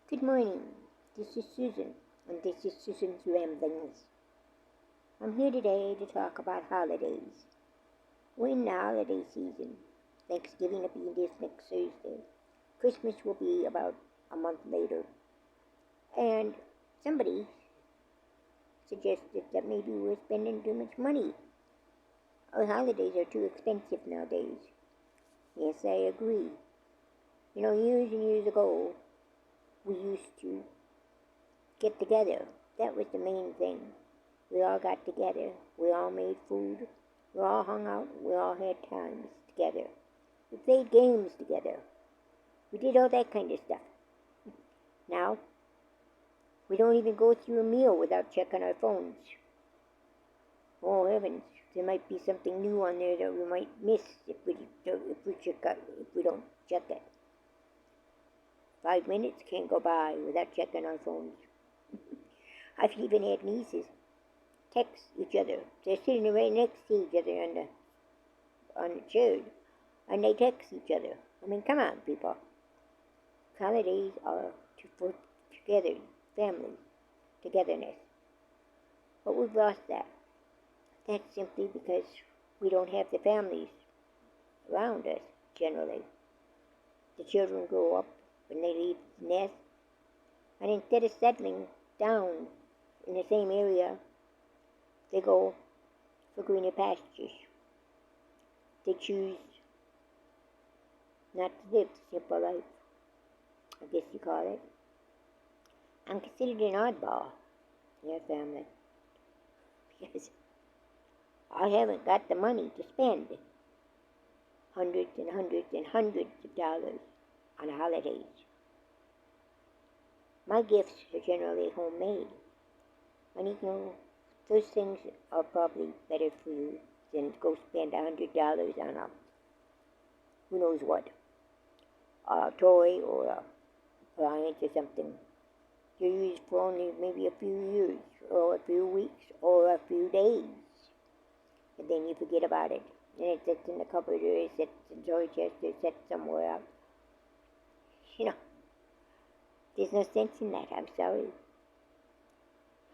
Good morning. This is Susan, and this is Susan's Ramblings. I'm here today to talk about holidays. We're in the holiday season. Thanksgiving will be this next Thursday. Christmas will be about a month later. And somebody suggested that maybe we're spending too much money. Our holidays are too expensive nowadays. Yes, I agree. Years and years ago, we used to get together. That was the main thing. We all got together. We all made food. We all hung out. We all had times together. We played games together. We did all that kind of stuff. Now, we don't even go through a meal without checking our phones. Oh heavens, there might be something new on there that we might miss if we don't check it. 5 minutes can't go by without checking our phones. I've even had nieces text each other. They're sitting right next to each other on the chair, and they text each other. I mean, come on, people. Holidays are for together, family, togetherness. But we've lost that. That's simply because we don't have the families around us, generally. The children grow up when they leave the nest, and instead of settling down in the same area, they go for greener pastures. They choose not to live the simple life, I guess you call it. I'm considered an oddball in our family because I haven't got the money to spend hundreds and hundreds and hundreds of dollars on holidays. My gifts are generally homemade. And those things are probably better for you than to go spend $100 on a who knows what, a toy or a appliance or something. You use for only maybe a few years or a few weeks or a few days. And then you forget about it. And it sits in the cupboard or it sits in the toy chest or it sits somewhere else. There's no sense in that, I'm sorry.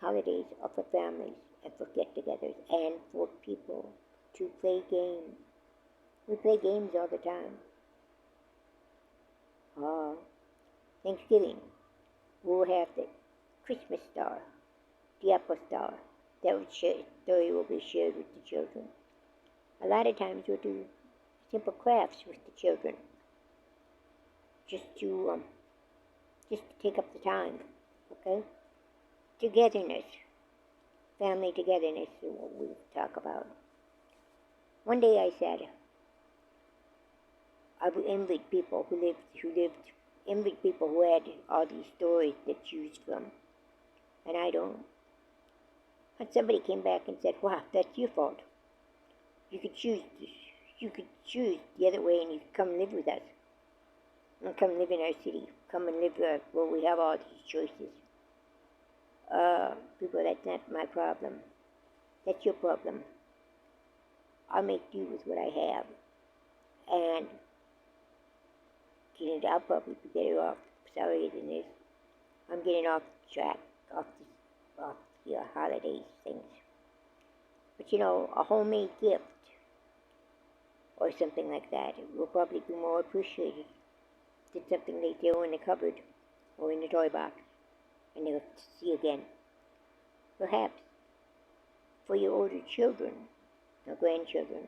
Holidays are for families and for get-togethers and for people to play games. We play games all the time. Thanksgiving, we'll have the Christmas star, the apple star. That story will be shared with the children. A lot of times we'll do simple crafts with the children, just to take up the time, okay? Togetherness, family togetherness is what we talk about. One day I said, I envied people envied people who had all these stories to choose from, and I don't. And somebody came back and said, wow, that's your fault. You could choose the other way and you could come live with us. And come live in our city. Come and live where we have all these choices. People, that's not my problem. That's your problem. I'll make do with what I have. And I'll probably be better off, sorry than this. I'm getting off track, off the holidays things. But a homemade gift or something like that will probably be more appreciated than something they throw in the cupboard or in the toy box and they'll see again. Perhaps for your older children or grandchildren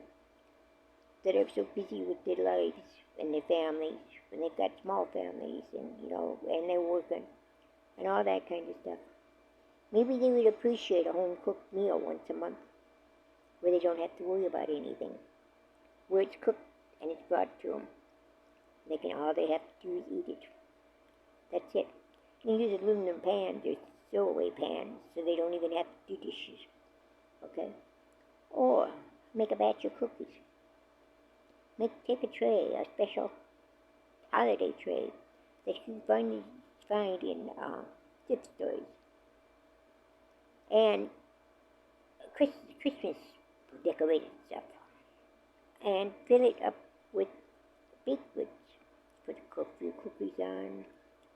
that are so busy with their lives and their families, and they've got small families and they're working and all that kind of stuff. Maybe they would appreciate a home-cooked meal once a month where they don't have to worry about anything, where it's cooked and it's brought to them. All they have to do is eat it. That's it. You use aluminum pans or throwaway pans so they don't even have to do dishes. Okay? Or make a batch of cookies. Take a tray, a special holiday tray that you find in gift stores. And Christmas decorated stuff. And fill it up with baked goods. Put a few cookies on,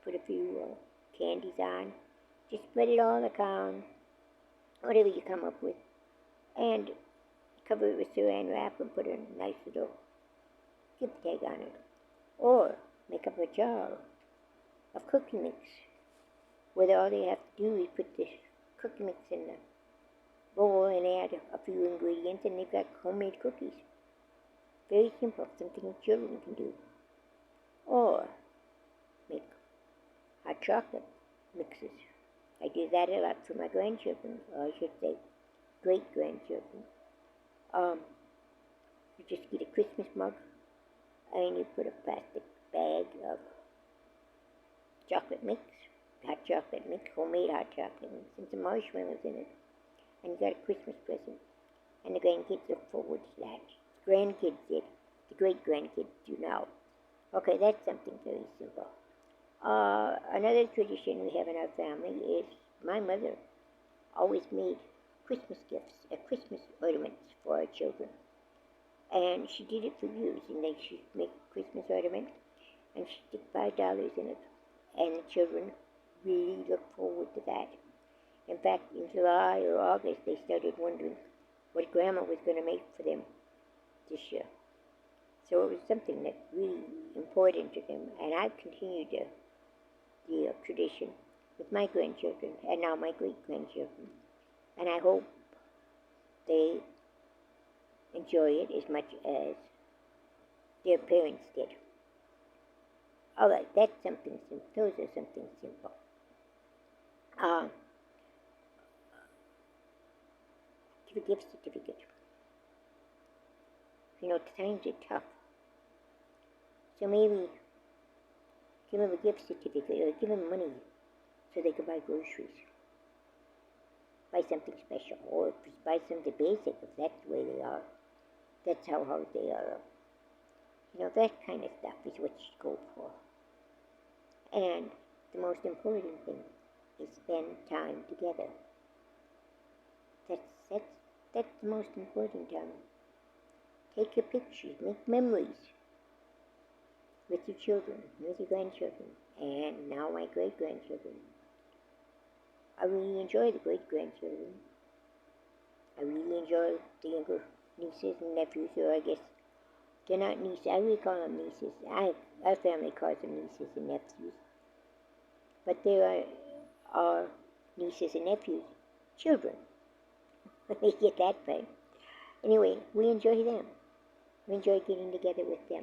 put a few candies on. Just spread it all around, whatever you come up with, and cover it with saran wrap and put a nice little gift tag on it. Or make up a jar of cookie mix, where all they have to do is put this cookie mix in the bowl and add a few ingredients, and they've got homemade cookies. Very simple, something children can do. Or make hot chocolate mixes. I do that a lot for my grandchildren, or I should say great-grandchildren. You just get a Christmas mug, and you put a plastic bag of chocolate mix, hot chocolate mix, homemade hot chocolate mix, and some marshmallows in it. And you got a Christmas present. And the grandkids look forward to that. The grandkids did. The great-grandkids do now. Okay, that's something very simple. Another tradition we have in our family is my mother always made Christmas gifts, Christmas ornaments for our children. And she did it for years. And then she'd make Christmas ornaments, and she'd stick $5 in it. And the children really look forward to that. In fact, in July or August, they started wondering what Grandma was going to make for them this year. So it was something that's really important to them, and I've continued the tradition with my grandchildren and now my great-grandchildren. And I hope they enjoy it as much as their parents did. All right, that's something simple. Those are something simple. Give a gift certificate. You know, times are tough. So maybe give them a gift certificate or give them money so they can buy groceries. Buy something special, or buy something basic if that's the way they are. That's how hard they are. You know, that kind of stuff is what you go for. And the most important thing is spend time together. That's the most important time. Take your pictures, make memories with your children, with your grandchildren, and now my great-grandchildren. I really enjoy the great-grandchildren. I really enjoy the younger nieces and nephews, or I guess they're not nieces. I really call them nieces. Our family calls them nieces and nephews. But there are nieces and nephews, children. Let me get that right. Anyway, we enjoy them. We enjoy getting together with them.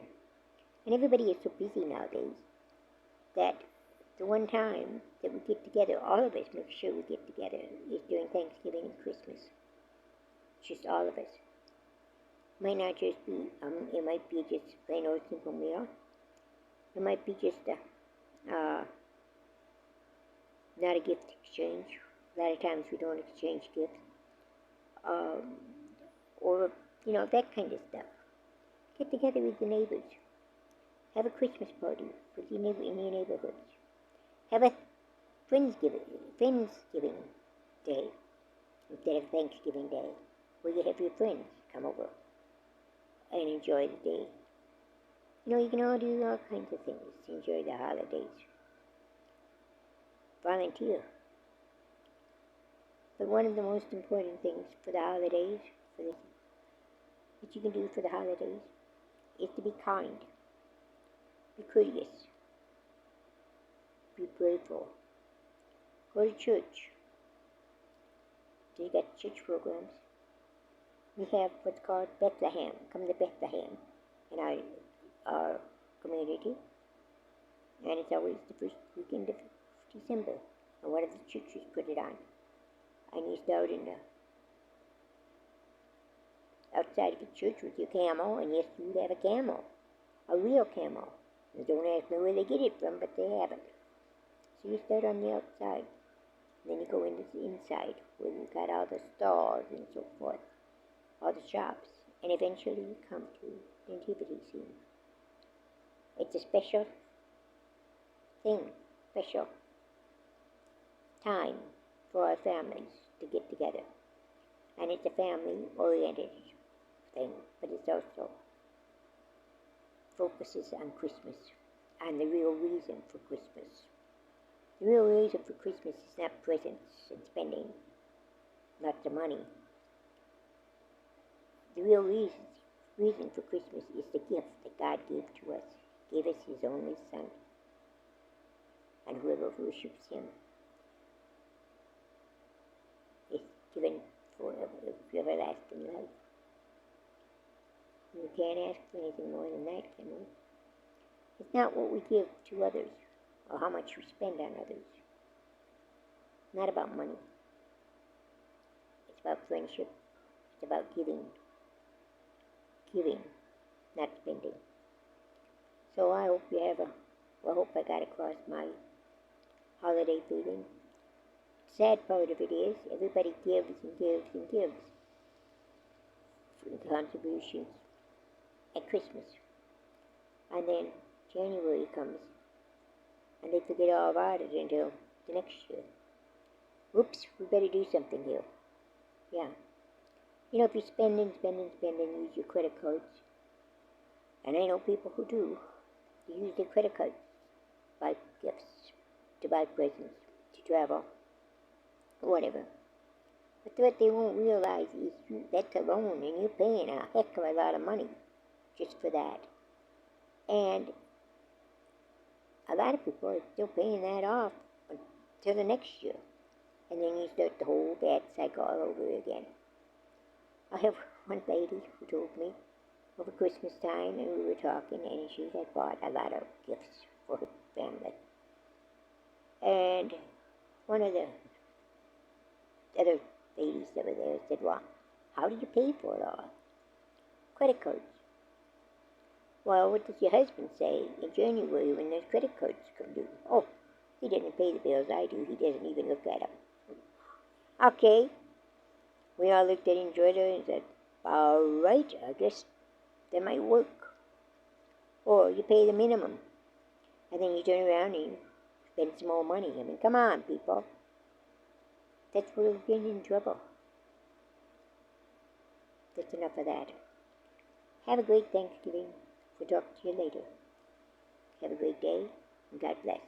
And everybody is so busy nowadays that the one time that we get together, all of us make sure we get together, is during Thanksgiving and Christmas. Just all of us. Might not just be, it might be just a plain old simple meal. It might be just not a gift exchange. A lot of times we don't exchange gifts. Or, you know, that kind of stuff. Get together with your neighbors. Have a Christmas party with your neighbor in your neighborhoods. Have a Friendsgiving Day instead of Thanksgiving Day, where you have your friends come over and enjoy the day. You know, you can all do all kinds of things to enjoy the holidays. Volunteer. But one of the most important things for the holidays, that you can do for the holidays, is to be kind, be courteous, be grateful. Go to church. They got church programs. We have what's called Bethlehem. Come to Bethlehem in our community. And it's always the first weekend of December. And one of the churches put it on. And you start outside of the church with your camel, and yes, you have a camel, a real camel. You don't ask me where they get it from, but they have it. So you start on the outside, and then you go into the inside, where you've got all the stalls and so forth, all the shops, and eventually you come to the nativity scene. It's a special thing, special time for our families to get together. And it's a family-oriented thing, but it also focuses on Christmas and the real reason for Christmas. The real reason for Christmas is not presents and spending lots of money. The real reason for Christmas is the gift that God gave to us. He gave us His only Son. And whoever worships Him is given forever, everlasting life. We can't ask for anything more than that, can we? It's not what we give to others or how much we spend on others. It's not about money. It's about friendship. It's about giving. Giving, not spending. So I hope you have I hope I got across my holiday feeling. The sad part of it is everybody gives and gives and gives for contributions at Christmas. And then January comes and they forget all about it until the next year. Oops, we better do something here. Yeah. You know, if you spend and use your credit cards, and I know people who do, they use their credit cards to buy gifts, to buy presents, to travel, whatever. But what they won't realize is that's a loan, and you're paying a heck of a lot of money just for that. And a lot of people are still paying that off until the next year. And then you start the whole bad cycle all over again. I have one lady who told me over Christmas time, and we were talking, and she had bought a lot of gifts for her family. And one of the other ladies that were there said, well, how did you pay for it all? Credit cards. Well, what does your husband say in January when those credit cards come due? Oh, he doesn't pay the bills I do. He doesn't even look at them. Okay. We all looked at each other and said, all right, I guess that might work. Or you pay the minimum, and then you turn around and you spend some more money. I mean, come on, people. That's where we're getting in trouble. That's enough of that. Have a great Thanksgiving. We'll talk to you later. Have a great day, and God bless.